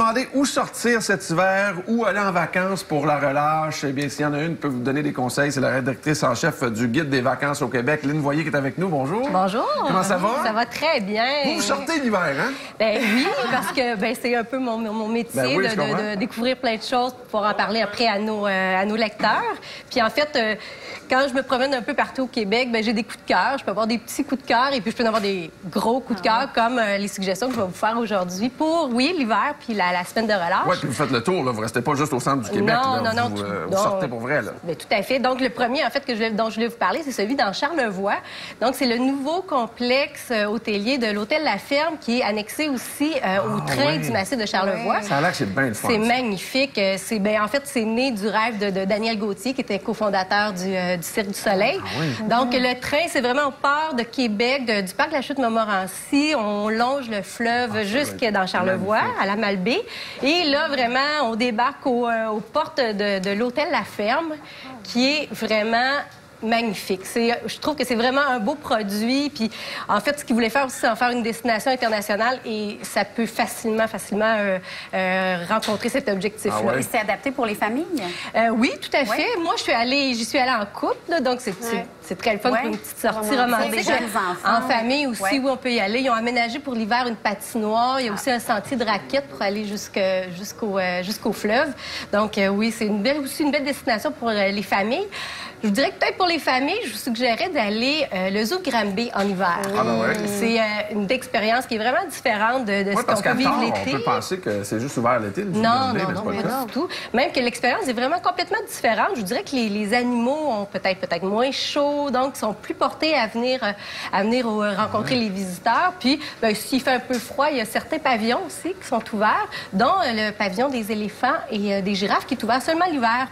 demandez où sortir cet hiver, où aller en vacances pour la relâche, eh bien, s'il y en a une qui peut vous donner des conseils, c'est la rédactrice en chef du Guide des vacances au Québec, Lynne Voyer, qui est avec nous. Bonjour. Bonjour. Comment ça va? Ça va très bien. Vous sortez l'hiver, hein? Ben oui, parce que c'est un peu mon métier Ben oui, de découvrir plein de choses pour pouvoir en parler après à nos lecteurs. Puis en fait, quand je me promène un peu partout au Québec, j'ai des coups de cœur. Je peux avoir des petits coups de cœur et puis je peux avoir des gros coups de cœur, comme les suggestions que je vais vous faire aujourd'hui pour, l'hiver puis la semaine de relâche. Oui, puis vous faites le tour, là. Vous restez pas juste au centre du Québec. Non, vous sortez pour vrai, là. Bien, tout à fait. Donc, le premier, en fait, dont je voulais vous parler, c'est celui dans Charlevoix. Donc, c'est le nouveau complexe hôtelier de l'Hôtel La Ferme qui est annexé aussi au train du massif de Charlevoix. Ça a l'air que c'est bien le fun. C'est magnifique. En fait, c'est né du rêve de Daniel Gauthier, qui était cofondateur du Cirque du Soleil. Donc, le train, c'est vraiment, on part de Québec, du parc de la Chute-Montmorency, on longe le fleuve jusque dans Charlevoix, à la Malbaie. Et là, vraiment, on débarque aux portes de l'Hôtel La Ferme, qui est vraiment magnifique. Je trouve que c'est vraiment un beau produit. Puis, en fait, ce qu'ils voulaient faire aussi, c'est en faire une destination internationale et ça peut facilement rencontrer cet objectif-là. Et c'est adapté pour les familles? Oui, tout à fait. Moi, j'y suis allée en couple, là, donc c'est très le fun pour une petite sortie romantique. En famille aussi, où on peut y aller. Ils ont aménagé pour l'hiver une patinoire. Il y a aussi un sentier de raquettes pour aller jusqu'au fleuve. Donc, oui, c'est aussi une belle destination pour les familles. Je vous dirais que peut-être pour les familles, je vous suggérerais d'aller le Zoo Granby en hiver. C'est une expérience qui est vraiment différente de ce qu'on peut vivre l'été. On peut penser que c'est juste ouvert l'été, le Zoo Granby, mais c'est pas du tout. Même que l'expérience est vraiment complètement différente. Je vous dirais que les animaux ont peut-être moins chaud, donc sont plus portés à venir rencontrer les visiteurs. Puis, s'il fait un peu froid, il y a certains pavillons aussi qui sont ouverts, dont le pavillon des éléphants et des girafes qui est ouvert seulement l'hiver.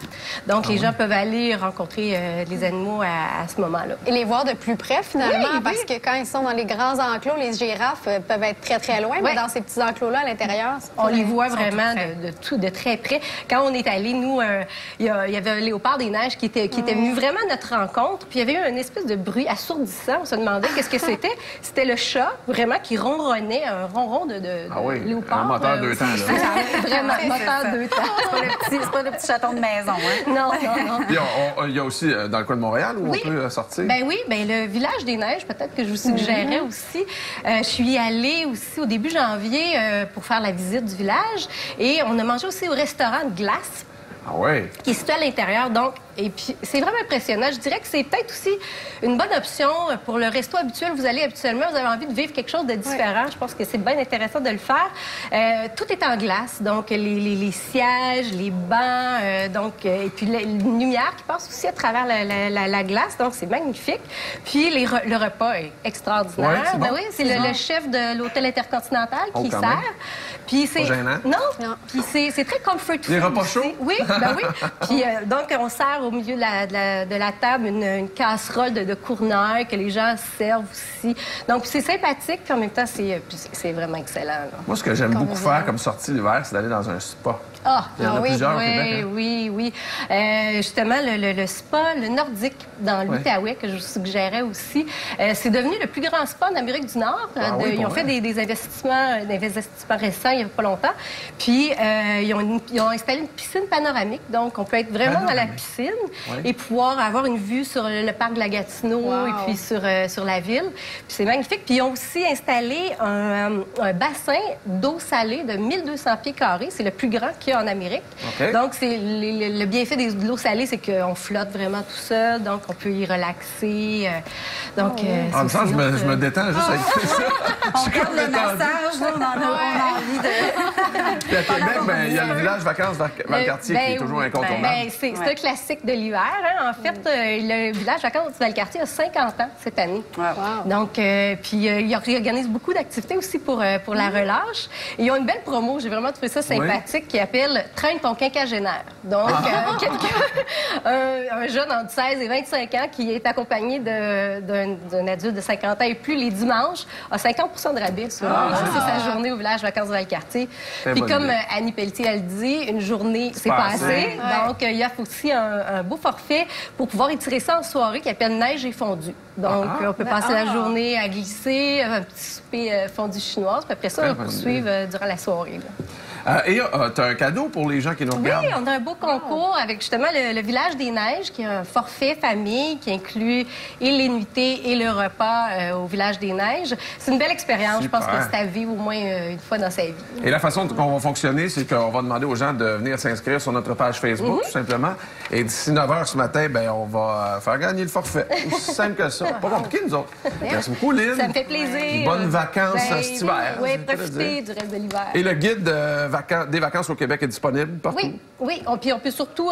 Donc, les gens peuvent aller rencontrer les animaux à ce moment-là. Et les voir de plus près, finalement, parce que quand ils sont dans les grands enclos, les girafes peuvent être très, très loin, mais dans ces petits enclos-là, à l'intérieur, on les voit vraiment de très près. Quand on est allé, nous, il y avait un léopard des neiges qui était venu vraiment à notre rencontre, puis il y avait eu une espèce de bruit assourdissant. On se demandait qu'est-ce que c'était. C'était le chat, vraiment, qui ronronnait, un ronron de léopard. Un moteur 2 temps, là. Vraiment, moteur 2 temps. C'est pas le petit chaton de maison, hein? Non. Puis il y a aussi dans le coin de Montréal où on peut sortir? Le village des neiges, peut-être que je vous suggérerais aussi. Je suis allée aussi au début janvier pour faire la visite du village et on a mangé aussi au restaurant de glace. Qui est situé à l'intérieur. Donc, et puis, c'est vraiment impressionnant. Je dirais que c'est peut-être aussi une bonne option pour le resto habituel. Vous allez habituellement, vous avez envie de vivre quelque chose de différent. Je pense que c'est bien intéressant de le faire. Tout est en glace. Donc, les sièges, les bancs, et puis une lumière qui passe aussi à travers la glace. Donc, c'est magnifique. Puis, le repas est extraordinaire. C'est le chef de l'hôtel Intercontinental qui sert. Puis, c'est... Non. Puis, c'est très comfort food. Les repas chauds? Oui. Puis, donc, on sert au milieu de la table une casserole de cournaille que les gens servent aussi. Donc, c'est sympathique, puis en même temps, c'est vraiment excellent. Là. Moi, ce que j'aime beaucoup faire comme sortie l'hiver, c'est d'aller dans un spa. Il y en a oui, plusieurs au Québec, hein? oui. Justement, le spa, le nordique dans l'Outaouais, que je vous suggérais aussi, c'est devenu le plus grand spa en Amérique du Nord. Ils ont fait des investissements récents il n'y a pas longtemps. Puis, ils ont installé une piscine panoramique. Donc, on peut être vraiment dans la piscine et pouvoir avoir une vue sur le parc de la Gatineau et puis sur la ville. Puis, c'est magnifique. Puis, ils ont aussi installé un bassin d'eau salée de 1200 pieds carrés. C'est le plus grand qu'il y a en Amérique. Donc, le bienfait de l'eau salée, c'est qu'on flotte vraiment tout seul. Donc, on peut y relaxer. Donc, en même temps, je me détends juste avec ça. On regarde le massage, on a envie de... Puis à Québec, il y a le village vacances Valcartier qui est toujours incontournable. C'est un classique de l'hiver. Hein. En fait, le village vacances Valcartier a 50 ans cette année. Donc, puis ils organisent beaucoup d'activités aussi pour la relâche. Et ils ont une belle promo, j'ai vraiment trouvé ça sympathique, qui appelle Traîne ton quinquagénaire. Donc, un jeune entre 16 et 25 ans qui est accompagné d'un adulte de 50 ans et plus les dimanches a 50 de rabais sur sa journée au village vacances Valcartier. Puis comme Annie Pelletier elle dit, une journée, c'est pas assez. Donc, il y a aussi un beau forfait pour pouvoir étirer ça en soirée qui s'appelle Neige et fondue. Donc, on peut passer la journée à glisser, un petit souper fondue chinoise, puis après ça, on va poursuivre durant la soirée. Là. Et tu as un cadeau pour les gens qui nous regardent? Oui, on a un beau concours avec justement le Village des Neiges, qui est un forfait famille qui inclut et les nuitées et le repas au Village des Neiges. C'est une belle expérience. Super. Je pense que c'est à vivre au moins une fois dans sa vie. Et la façon dont on va fonctionner, c'est qu'on va demander aux gens de venir s'inscrire sur notre page Facebook, tout simplement. Et d'ici 9 h ce matin, ben, on va faire gagner le forfait. Aussi simple que ça. Pas compliqué, nous autres. Merci beaucoup, Lynn. Ça me fait plaisir. Bonnes vacances cet hiver. Oui, profitez du reste de l'hiver. Et le guide des vacances au Québec est disponible partout? Oui. Puis on peut surtout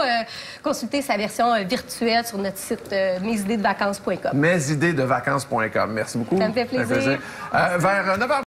consulter sa version virtuelle sur notre site mesidéesdevacances.com. Mesidéesdevacances.com. Merci beaucoup. Ça me fait plaisir. Vers 9 h